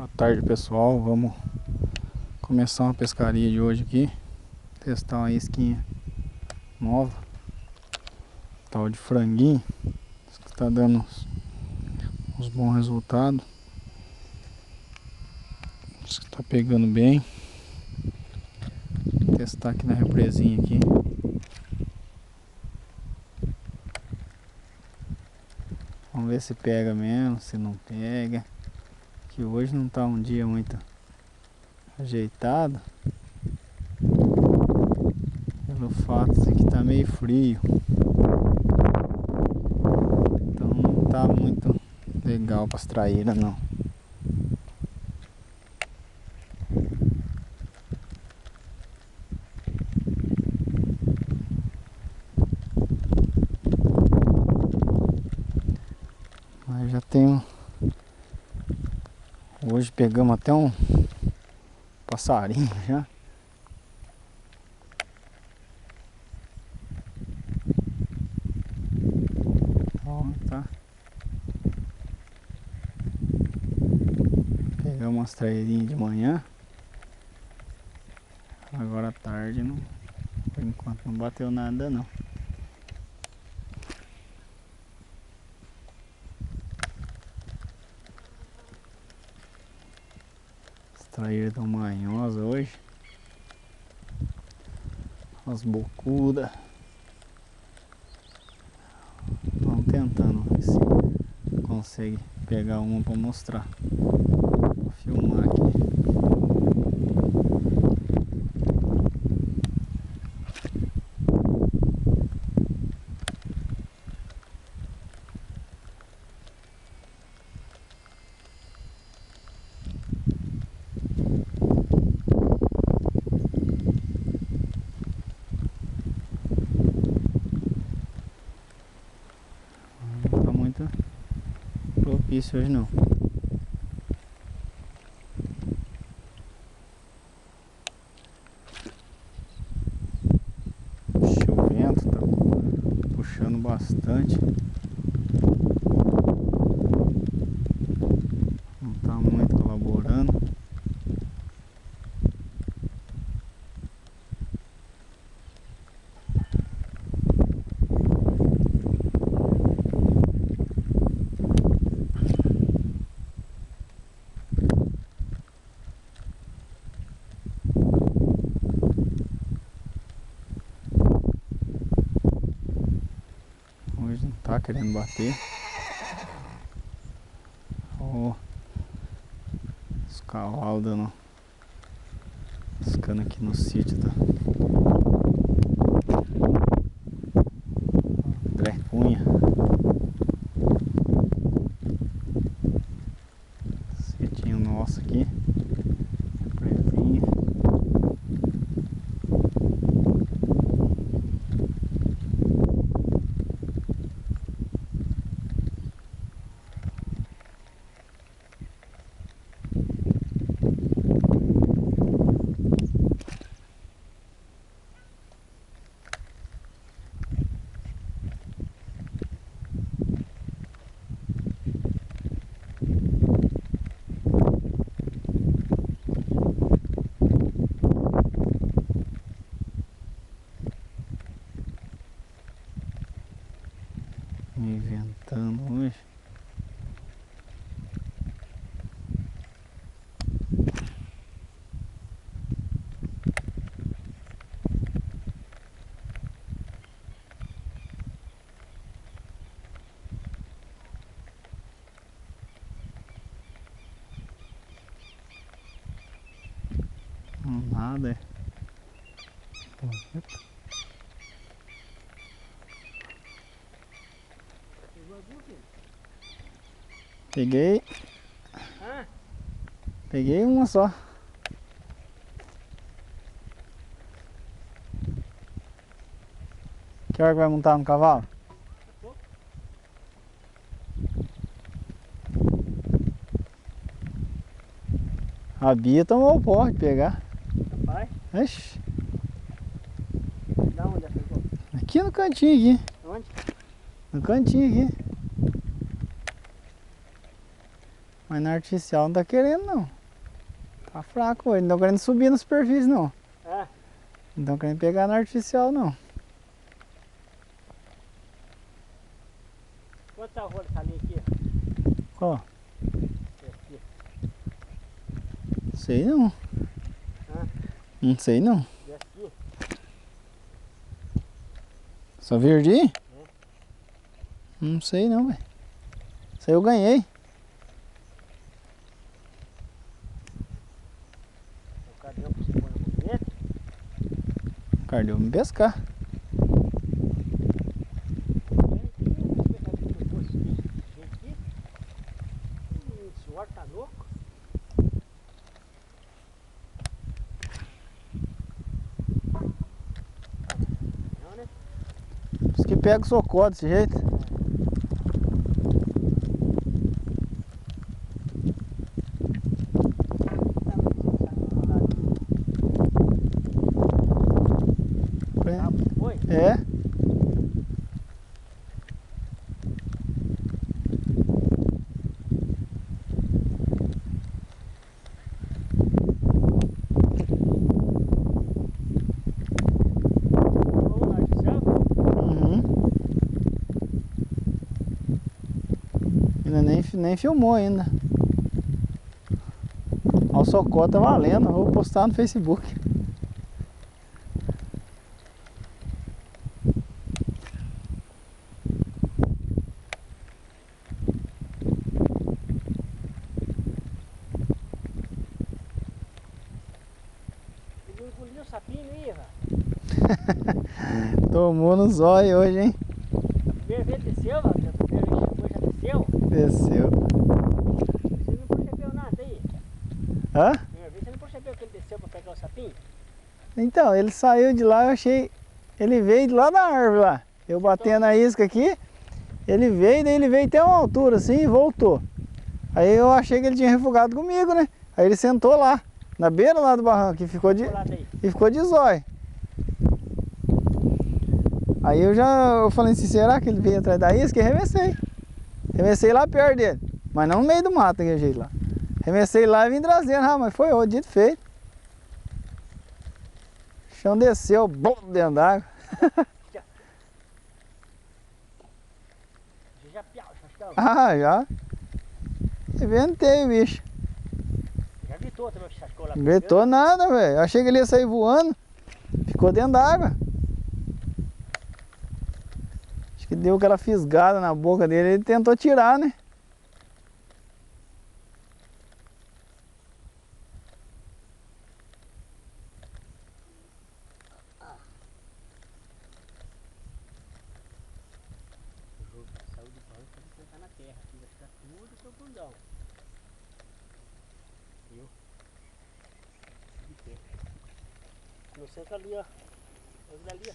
Boa tarde, pessoal. Vamos começar uma pescaria de hoje aqui. Testar uma isquinha nova, tal de franguinho. Que tá dando uns bons resultados. Acho que tá pegando bem. Vou testar aqui na represinha aqui. Vamos ver se pega mesmo, se não pega. Que hoje não tá um dia muito ajeitado. Pelo fato de que tá meio frio. Então não tá muito legal para as traíras não. Mas já tem. Hoje pegamos até um passarinho já. Ó, tá. Pegamos umas trairinhas de manhã. Agora à tarde não. Por enquanto não bateu nada não. As traíras estão manhosas hoje. As bocudas. Vamos tentando ver se consegue pegar uma para mostrar. Vou filmar aqui. Não tá muito propício hoje não. O vento tá puxando bastante. Não tá muito colaborando. Hoje não tá querendo bater. Ó, os cavalos dando buscando aqui no sítio, tá? André Cunha. Sitinho nosso aqui. Presinha. Inventando hoje. Nada. Peguei. Peguei uma só. Que hora que vai montar no cavalo? A Bia tomou o porre de pegar. Rapaz, Ixi, da onde ela pegou? aqui no cantinho aqui. Onde? No cantinho aqui. Mas na artificial não tá querendo não. Tá fraco hoje, não estão querendo subir na superfície não. É. Não estão querendo pegar na artificial não. Quanto tá o rolo dessa linha aqui? Ó, Esse aqui. sei não. Hã? Não sei não. Esse aqui. Só verde? Não sei não, velho. Isso aí eu ganhei. O cadeão pra você pôr na movimento. O cara deu me pescar. O suor tá louco. Não, né? Por isso que pega o socó desse jeito. Foi? É. Vamos lá, Gisele. Uhum. Ainda nem filmou ainda. Ó, o socó tá valendo. Vou postar no Facebook. Ele engoliu o sapinho aí, velho. Tomou no zóio hoje, hein? A primeira vez desceu, velho. A primeira vez que chegou já desceu. Desceu. Você não percebeu nada aí? Hã? Primeira vez você não percebeu que ele desceu pra pegar o sapinho? Então, ele saiu de lá, eu achei... Ele veio de lá da árvore lá. Eu batendo a isca aqui, ele veio, daí ele veio até uma altura assim e voltou. Aí eu achei que ele tinha refugado comigo, né? Aí ele sentou lá, na beira lá do barranco, e ficou de zóio. Aí eu falei assim, será que ele veio atrás da isca? E arremessei. Arremessei lá perto dele, mas não no meio do mato, daquele jeito lá. Arremessei lá e vim trazendo, mas foi o dito feito. O chão desceu, bom, dentro d'água. Já piau, chascão. Ah, já. Inventei, bicho. Já vitou também que chascou lá. Vetou nada, velho. Achei que ele ia sair voando. Ficou dentro d'água. Acho que deu aquela fisgada na boca dele. Ele tentou tirar, né? O jogo saiu do banco pra ele sentar na terra. Aqui vai ficar tudo seu bundão. Viu? De pé. No centro ali, ó. Ali, ó.